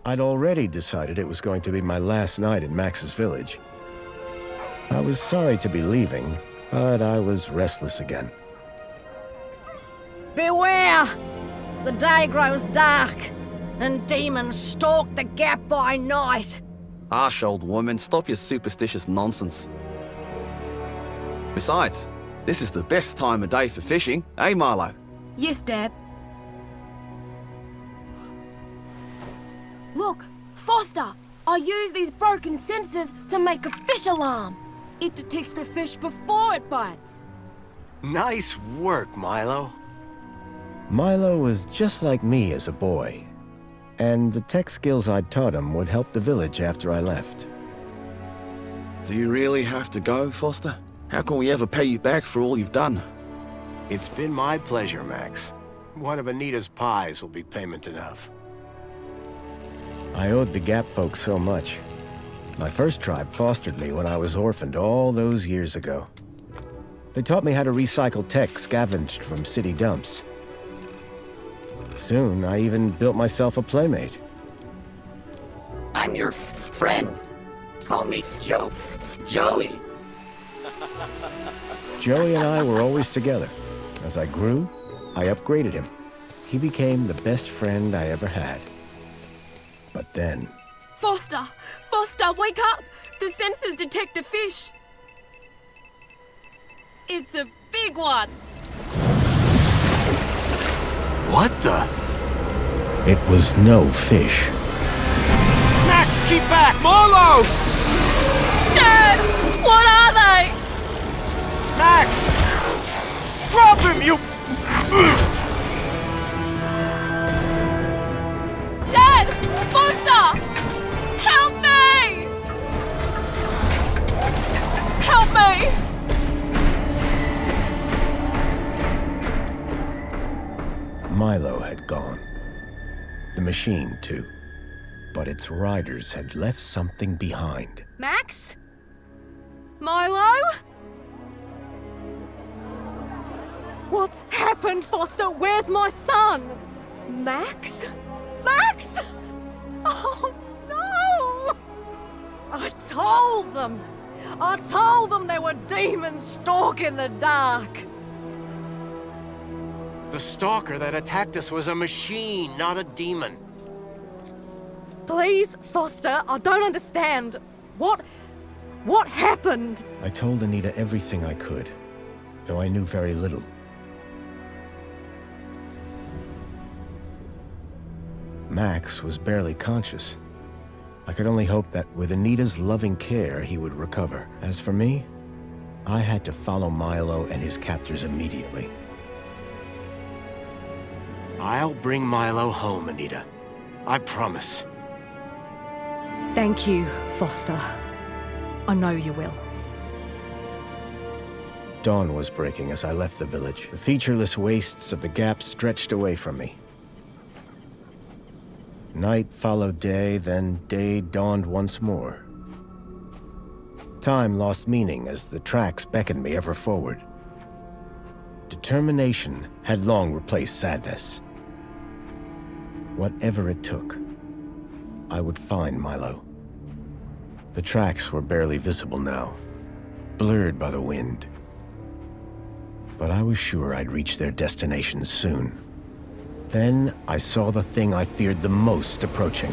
I'd already decided it was going to be my last night in Max's village. I was sorry to be leaving, but I was restless again. Beware! The day grows dark, and demons stalk the gap by night. Harsh old woman, stop your superstitious nonsense. Besides, this is the best time of day for fishing, eh, Milo? Yes, Dad. Look, Foster! I use these broken sensors to make a fish alarm. It detects the fish before it bites. Nice work, Milo. Milo was just like me as a boy, and the tech skills I'd taught him would help the village after I left. Do you really have to go, Foster? How can we ever pay you back for all you've done? It's been my pleasure, Max. One of Anita's pies will be payment enough. I owed the Gap folks so much. My first tribe fostered me when I was orphaned all those years ago. They taught me how to recycle tech scavenged from city dumps. Soon, I even built myself a playmate. I'm your friend. Call me Joey. Joey and I were always together. As I grew, I upgraded him. He became the best friend I ever had. But then... Foster! Foster, wake up! The sensors detect a fish. It's a big one. What the? It was no fish. Max, keep back! Milo! Dad! What are they? Max! Drop him, you... Dad! Foster! Help me! Help me! Milo had gone. The machine, too. But its riders had left something behind. Max? Milo? What's happened, Foster? Where's my son? Max? Max? Oh, no! I told them there were demons stalking the dark. The stalker that attacked us was a machine, not a demon. Please, Foster, I don't understand. What happened? I told Anita everything I could, though I knew very little. Max was barely conscious. I could only hope that with Anita's loving care, he would recover. As for me, I had to follow Milo and his captors immediately. I'll bring Milo home, Anita. I promise. Thank you, Foster. I know you will. Dawn was breaking as I left the village. The featureless wastes of the Gap stretched away from me. Night followed day, then day dawned once more. Time lost meaning as the tracks beckoned me ever forward. Determination had long replaced sadness. Whatever it took, I would find Milo. The tracks were barely visible now, blurred by the wind. But I was sure I'd reach their destination soon. Then I saw the thing I feared the most approaching.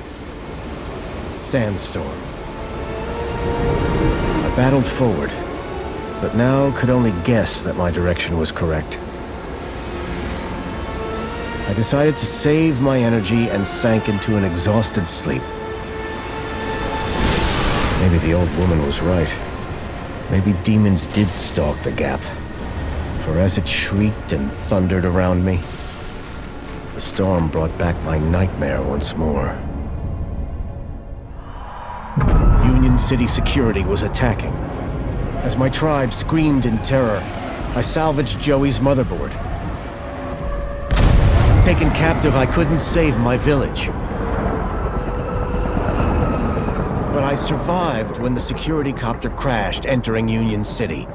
Sandstorm. I battled forward, but now could only guess that my direction was correct. I decided to save my energy and sank into an exhausted sleep. Maybe the old woman was right. Maybe demons did stalk the Gap. For as it shrieked and thundered around me, the storm brought back my nightmare once more. Union City security was attacking. As my tribe screamed in terror, I salvaged Joey's motherboard. Taken captive, I couldn't save my village. But I survived when the security copter crashed, entering Union City.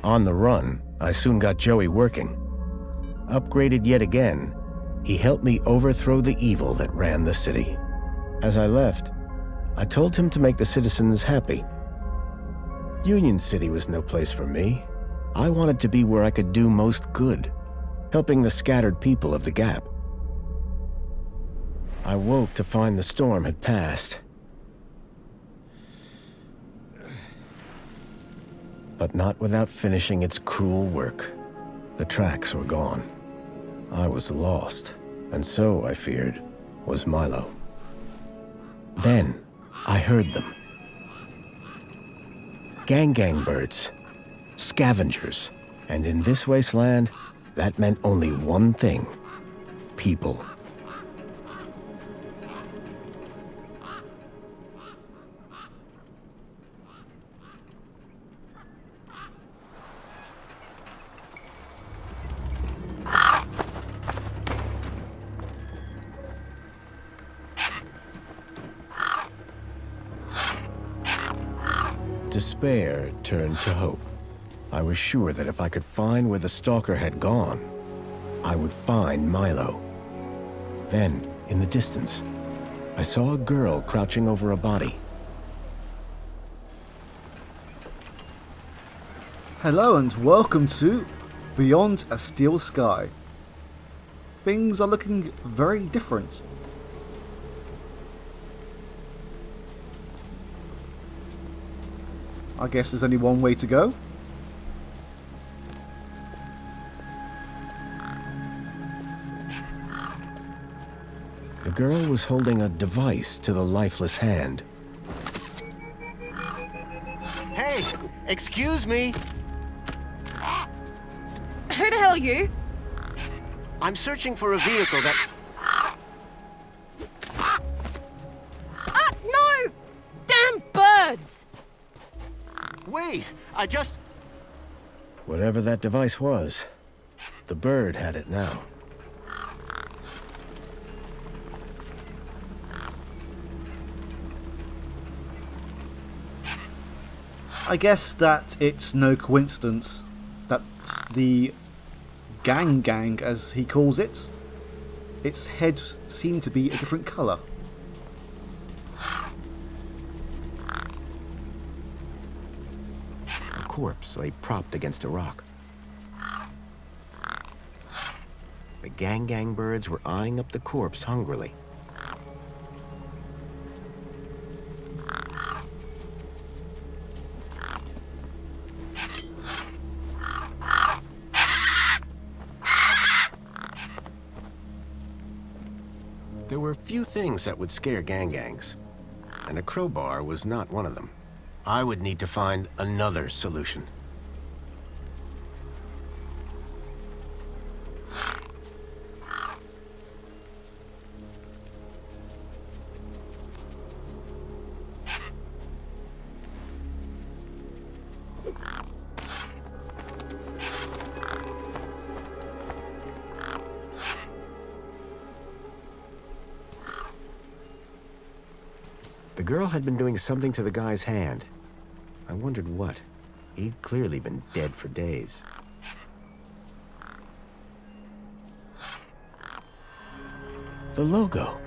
On the run, I soon got Joey working. Upgraded yet again, He helped me overthrow the evil that ran the city. As I left, I told him to make the citizens happy. Union City was no place for me. I wanted to be where I could do most good, helping the scattered people of the Gap. I woke to find the storm had passed. But not without finishing its cruel work. The tracks were gone. I was lost, and so, I feared, was Milo. Then, I heard them. Gang birds, scavengers, and in this wasteland, that meant only one thing: people. Despair turned to hope. I was sure that if I could find where the stalker had gone, I would find Milo. Then, in the distance, I saw a girl crouching over a body. Hello and welcome to Beyond a Steel Sky. Things are looking very different. I guess there's only one way to go. The girl was holding a device to the lifeless hand. Hey, excuse me. Who the hell are you? I'm searching for a vehicle that... Ah, no! Damn birds! Wait, I just... Whatever that device was, the bird had it now. I guess that it's no coincidence that the gang, as he calls it, its head seemed to be a different colour. The corpse lay propped against a rock. The gang birds were eyeing up the corpse hungrily. There were few things that would scare gangs, and a crowbar was not one of them. I would need to find another solution. The girl had been doing something to the guy's hand. I wondered what. He'd clearly been dead for days. The logo.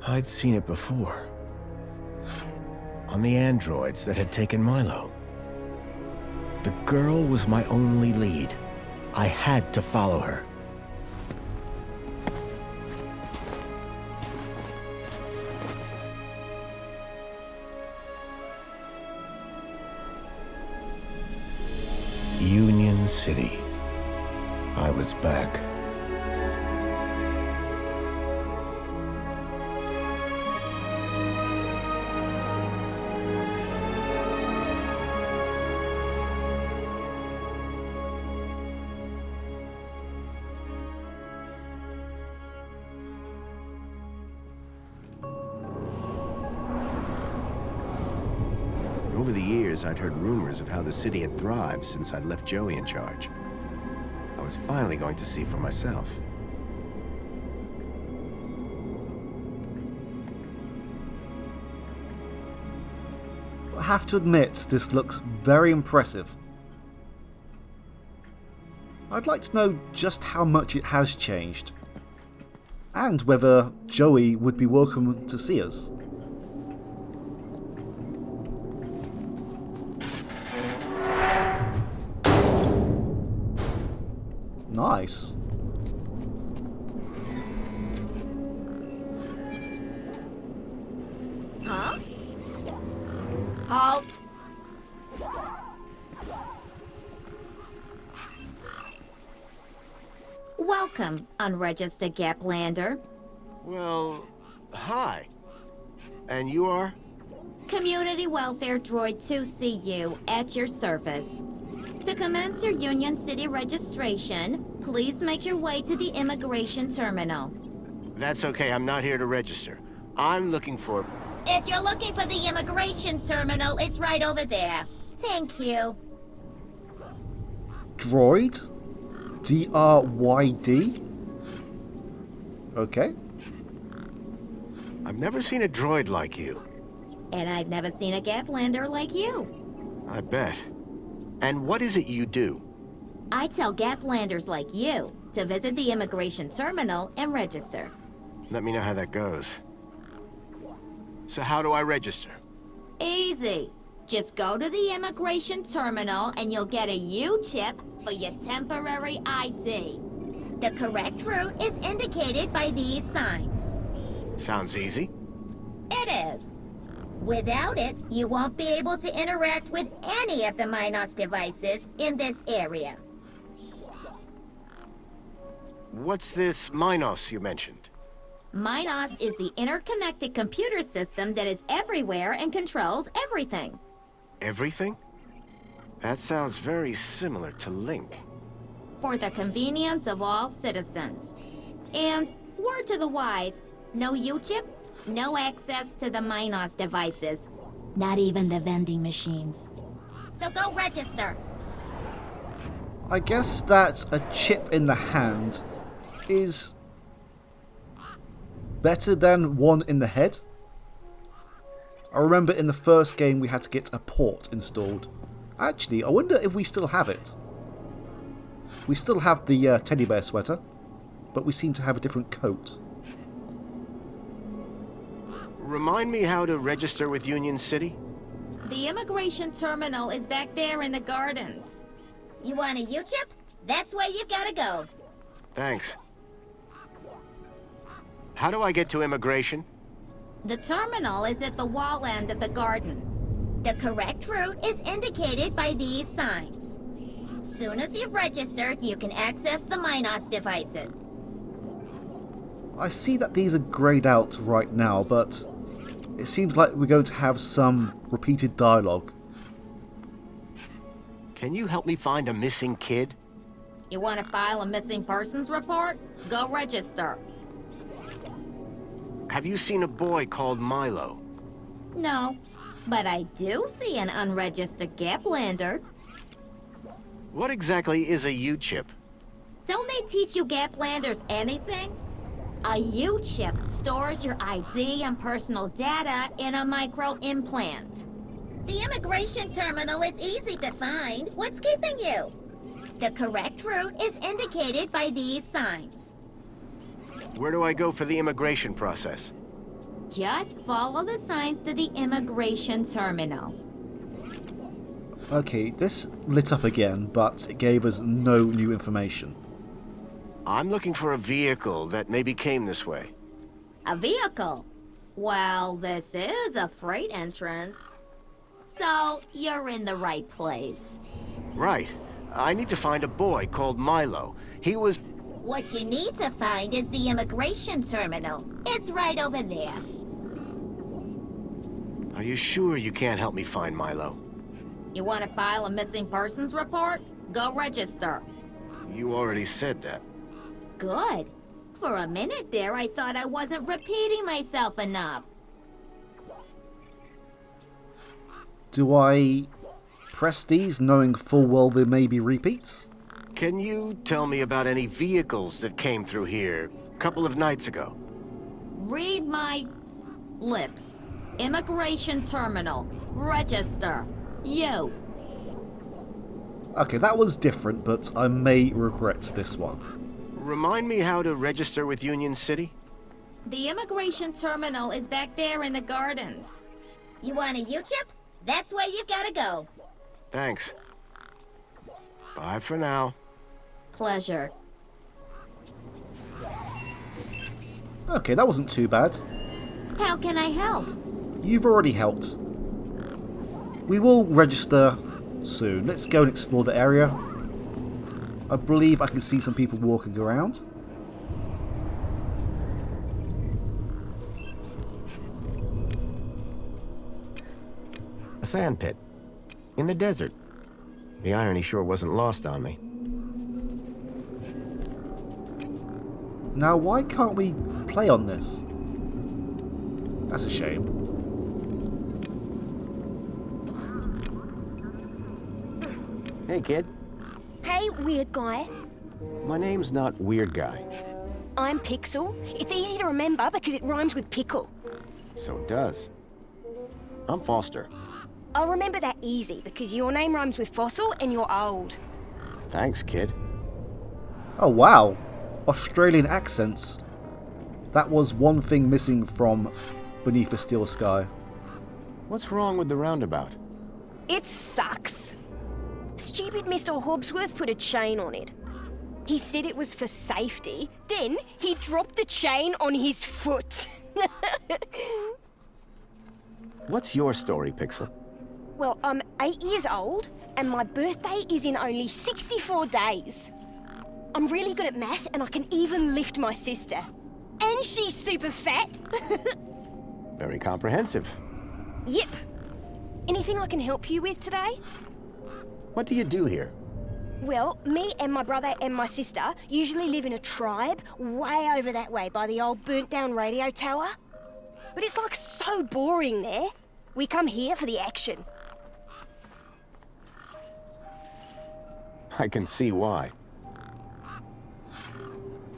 I'd seen it before. On the androids that had taken Milo. The girl was my only lead. I had to follow her. Union City. I was back. Over the years, I'd heard rumors of how the city had thrived since I'd left Joey in charge. I was finally going to see for myself. I have to admit, this looks very impressive. I'd like to know just how much it has changed. and whether Joey would be welcome to see us. Nice. Huh? Halt! Welcome, unregistered Gaplander. Well, hi. And you are? Community Welfare Droid 2CU at your service. To commence your Union City registration, please make your way to the immigration terminal. That's okay, I'm not here to register. I'm looking for... If you're looking for the immigration terminal, it's right over there. Thank you. Droid? D-R-Y-D? Okay. I've never seen a droid like you. And I've never seen a Gaplander like you. I bet. And what is it you do? I tell Gaplanders like you to visit the immigration terminal and register. Let me know how that goes. So how do I register? Easy. Just go to the immigration terminal and you'll get a U-chip for your temporary ID. The correct route is indicated by these signs. Sounds easy. It is. Without it, you won't be able to interact with any of the Minos devices in this area. What's this Minos you mentioned? Minos is the interconnected computer system that is everywhere and controls everything. Everything? That sounds very similar to Link. For the convenience of all citizens. And, word to the wise, no U-chip, no access to the Minos devices. Not even the vending machines. So go register. I guess that a chip in the hand is better than one in the head. I remember in the first game we had to get a port installed. Actually, I wonder if we still have it. We still have the teddy bear sweater, but we seem to have a different coat. Remind me how to register with Union City? The immigration terminal is back there in the gardens. You want a U-chip? That's where you've gotta go. Thanks. How do I get to immigration? The terminal is at the wall end of the garden. The correct route is indicated by these signs. Soon as you've registered, you can access the Minos devices. I see that these are greyed out right now, but it seems like we're going to have some repeated dialogue. Can you help me find a missing kid? You want to file a missing persons report? Go register. Have you seen a boy called Milo? No, but I do see an unregistered Gaplander. What exactly is a U-chip? Don't they teach you Gaplanders anything? A U-chip stores your ID and personal data in a micro-implant. The immigration terminal is easy to find. What's keeping you? The correct route is indicated by these signs. Where do I go for the immigration process? Just follow the signs to the immigration terminal. Okay, this lit up again, but it gave us no new information. I'm looking for a vehicle that maybe came this way. A vehicle? Well, this is a freight entrance. So, you're in the right place. Right. I need to find a boy called Milo. He was... What you need to find is the immigration terminal. It's right over there. Are you sure you can't help me find Milo? You want to file a missing persons report? Go register. You already said that. Good. For a minute there, I thought I wasn't repeating myself enough. Do I press these knowing full well there may be repeats? Can you tell me about any vehicles that came through here a couple of nights ago? Read my lips. Immigration terminal. Register. You. Okay, that was different, but I may regret this one. Remind me how to register with Union City? The immigration terminal is back there in the gardens. You want a U-chip? That's where you've gotta go. Thanks. Bye for now. Pleasure. Okay, that wasn't too bad. How can I help? You've already helped. We will register soon. Let's go and explore the area. I believe I can see some people walking around. A sand pit. In the desert. The irony sure wasn't lost on me. Now, why can't we play on this? That's a shame. Hey, kid. Hey, weird guy. My name's not Weird Guy. I'm Pixel. It's easy to remember because it rhymes with pickle. So it does. I'm Foster. I'll remember that easy because your name rhymes with fossil and you're old. Thanks, kid. Oh wow, Australian accents. That was one thing missing from Beneath a Steel Sky. What's wrong with the roundabout? It sucks. Stupid Mr. Hobbsworth put a chain on it. He said it was for safety, then he dropped the chain on his foot. What's your story, Pixel? Well, I'm 8 years old, and my birthday is in only 64 days. I'm really good at math, and I can even lift my sister. And she's super fat. Very comprehensive. Yep. Anything I can help you with today? What do you do here? Well, me and my brother and my sister usually live in a tribe way over that way by the old burnt-down radio tower. But it's like so boring there. We come here for the action. I can see why.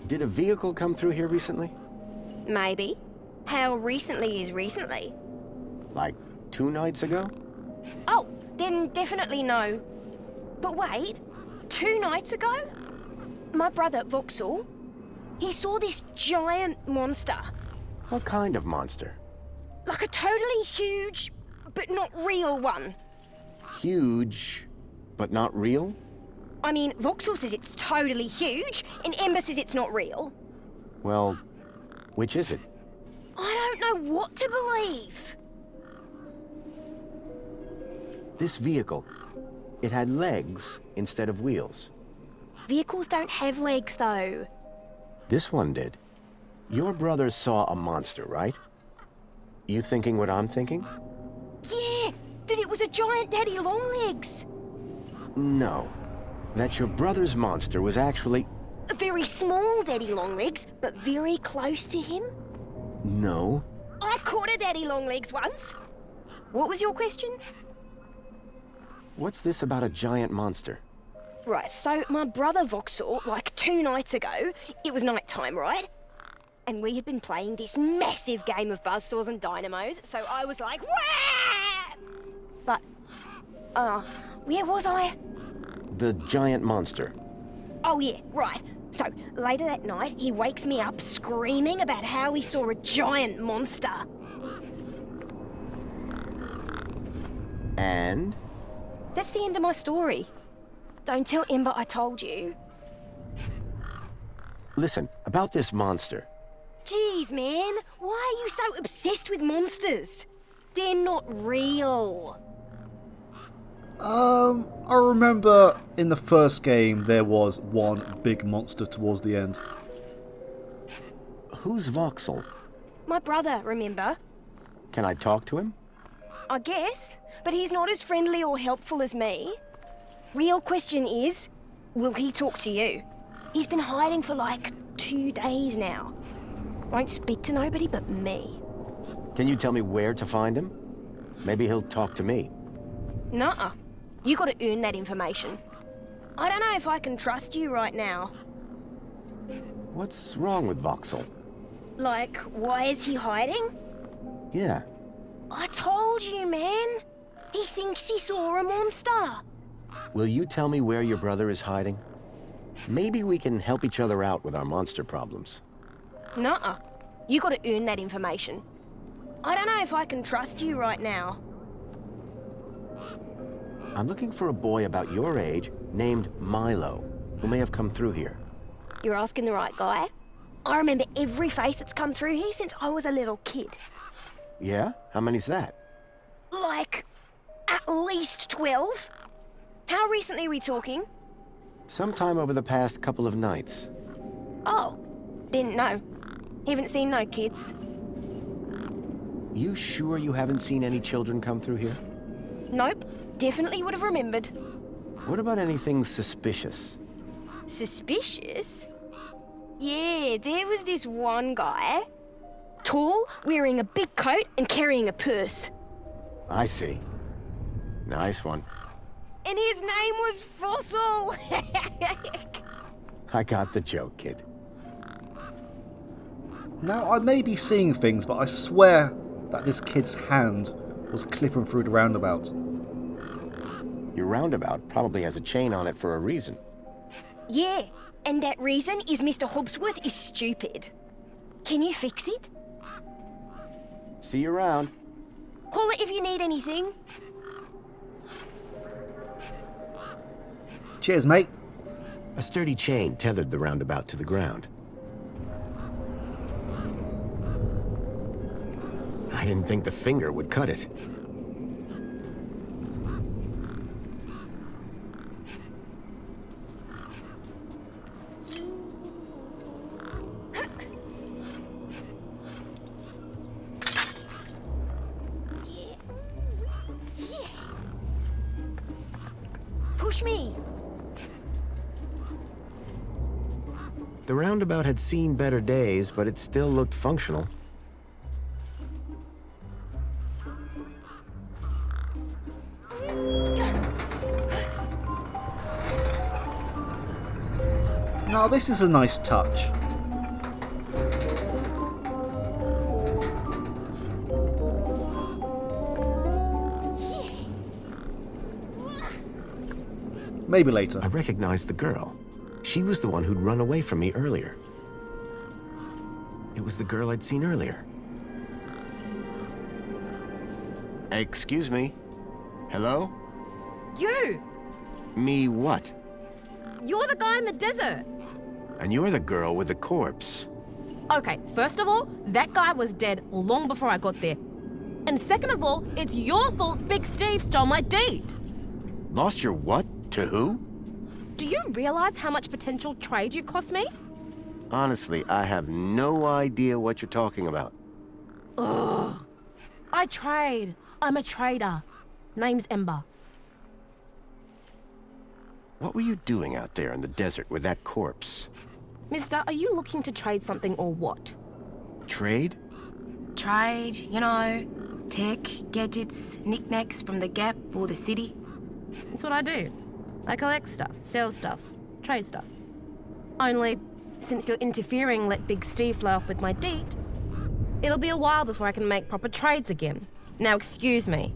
Did a vehicle come through here recently? Maybe. How recently is recently? Like 2 nights ago? Oh, then definitely no. But wait, 2 nights ago? My brother, Vauxhall, he saw this giant monster. What kind of monster? Like a totally huge, but not real one. Huge, but not real? I mean, Vauxhall says it's totally huge, and Ember says it's not real. Well, which is it? I don't know what to believe. This vehicle, it had legs instead of wheels. Vehicles don't have legs, though. This one did. Your brother saw a monster, right? You thinking what I'm thinking? Yeah, that it was a giant daddy longlegs. No. That your brother's monster was actually... A very small daddy longlegs, but very close to him. No. I caught a daddy longlegs once. What was your question? What's this about a giant monster? Right, so my brother Vauxhall, like 2 nights ago, it was night time, right? And we had been playing this massive game of buzzsaws and dynamos, so I was like, wah! But, where was I? The giant monster. Oh yeah, right. So, later that night, he wakes me up screaming about how he saw a giant monster. And? That's the end of my story. Don't tell Ember I told you. Listen, about this monster. Jeez, man. Why are you so obsessed with monsters? They're not real. I remember in the first game there was one big monster towards the end. Who's Vauxhall? My brother, remember? Can I talk to him? I guess, but he's not as friendly or helpful as me. Real question is, will he talk to you? He's been hiding for like 2 days now. Won't speak to nobody but me. Can you tell me where to find him? Maybe he'll talk to me. Nuh-uh. You gotta earn that information. I don't know if I can trust you right now. What's wrong with Vauxhall? Like, why is he hiding? Yeah. I told you, man. He thinks he saw a monster. Will you tell me where your brother is hiding? Maybe we can help each other out with our monster problems. Nuh-uh. You gotta earn that information. I don't know if I can trust you right now. I'm looking for a boy about your age named Milo, who may have come through here. You're asking the right guy. I remember every face that's come through here since I was a little kid. Yeah? How many's that? Like, at least 12. How recently are we talking? Sometime over the past couple of nights. Oh, didn't know. Haven't seen no kids. You sure you haven't seen any children come through here? Nope, definitely would have remembered. What about anything suspicious? Suspicious? Yeah, there was this one guy. Tall, wearing a big coat and carrying a purse. I see. Nice one. And his name was Fossil! I got the joke, kid. Now, I may be seeing things, but I swear that this kid's hand was clipping through the roundabout. Your roundabout probably has a chain on it for a reason. Yeah, and that reason is Mr. Hobbsworth is stupid. Can you fix it? See you around. Call it if you need anything. Cheers, mate. A sturdy chain tethered the roundabout to the ground. I didn't think the finger would cut it. Push me. The roundabout had seen better days, but it still looked functional. Now, this is a nice touch. Maybe later. I recognized the girl. She was the one who'd run away from me earlier. It was the girl I'd seen earlier. Excuse me. Hello? You! Me what? You're the guy in the desert! And you're the girl with the corpse. Okay, first of all, that guy was dead long before I got there. And second of all, it's your fault Big Steve stole my deed. Lost your what? To who? Do you realize how much potential trade you've cost me? Honestly, I have no idea what you're talking about. Ugh. I trade. I'm a trader. Name's Ember. What were you doing out there in the desert with that corpse? Mister, are you looking to trade something or what? Trade? Trade, you know, tech, gadgets, knickknacks from the Gap or the city. That's what I do. I collect stuff, sell stuff, trade stuff. Only, since you're interfering, let Big Steve fly off with my deed, it'll be a while before I can make proper trades again. Now excuse me.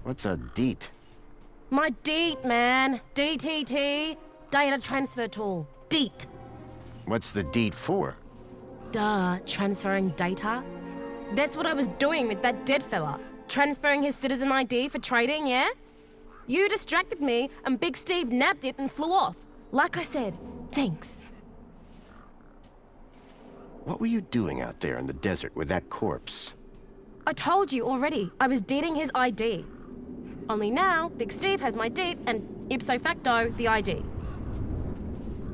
What's a deet? My deet, man. DTT. Data transfer tool. Deet. What's the deet for? Duh, transferring data. That's what I was doing with that dead fella. Transferring his citizen ID for trading, yeah? You distracted me, and Big Steve nabbed it and flew off. Like I said, thanks. What were you doing out there in the desert with that corpse? I told you already, I was deeding his ID. Only now, Big Steve has my deed, and ipso facto, the ID.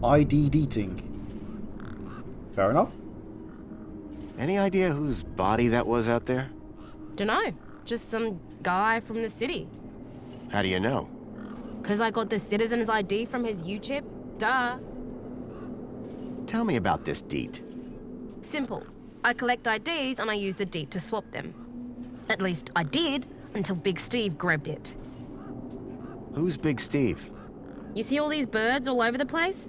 ID deeting. Fair enough. Any idea whose body that was out there? Dunno, just some guy from the city. How do you know? 'Cause I got the citizen's ID from his U-chip, duh. Tell me about this deet. Simple. I collect IDs and I use the deed to swap them. At least I did, until Big Steve grabbed it. Who's Big Steve? You see all these birds all over the place?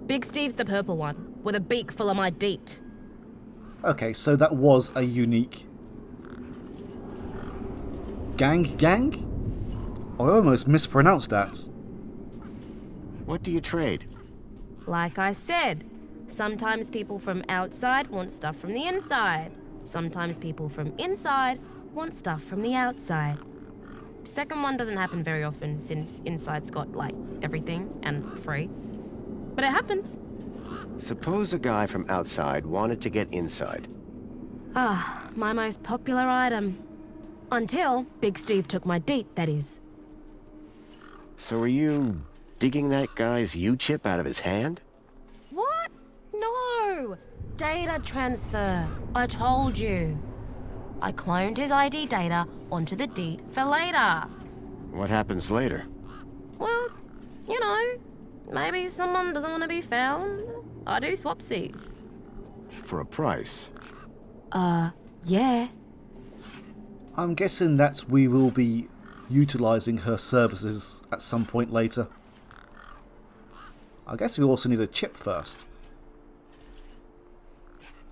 Big Steve's the purple one, with a beak full of my deet. Okay, so that was a unique... Gang? I almost mispronounced that. What do you trade? Like I said, Sometimes people from outside want stuff from the inside. Sometimes people from inside want stuff from the outside. Second one doesn't happen very often since inside's got, like, everything and free. But it happens. Suppose a guy from outside wanted to get inside. Ah, my most popular item. Until Big Steve took my deet, that is. So are you digging that guy's U-chip out of his hand? What? No! Data transfer. I told you. I cloned his ID data onto the deet for later. What happens later? Well, you know, maybe someone doesn't want to be found. I do swapsies. For a price? Yeah. I'm guessing that we will be utilising her services at some point later. I guess we also need a chip first.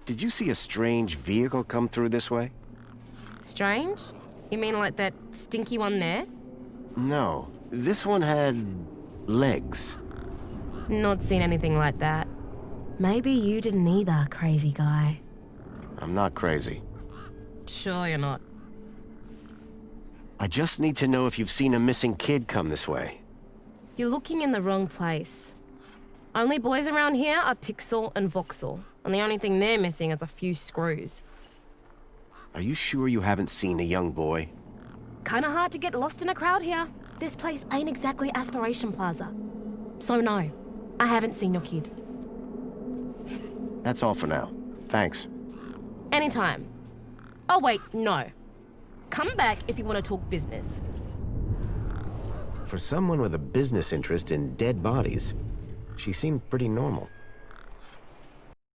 Did you see a strange vehicle come through this way? Strange? You mean like that stinky one there? No, this one had legs. Not seen anything like that. Maybe you didn't either, crazy guy. I'm not crazy. Sure you're not. I just need to know if you've seen a missing kid come this way. You're looking in the wrong place. Only boys around here are Pixel and Voxel, and the only thing they're missing is a few screws. Are you sure you haven't seen a young boy? Kinda hard to get lost in a crowd here. This place ain't exactly Aspiration Plaza. So no, I haven't seen your kid. That's all for now. Thanks. Anytime. Oh wait, no. Come back if you want to talk business. For someone with a business interest in dead bodies, she seemed pretty normal.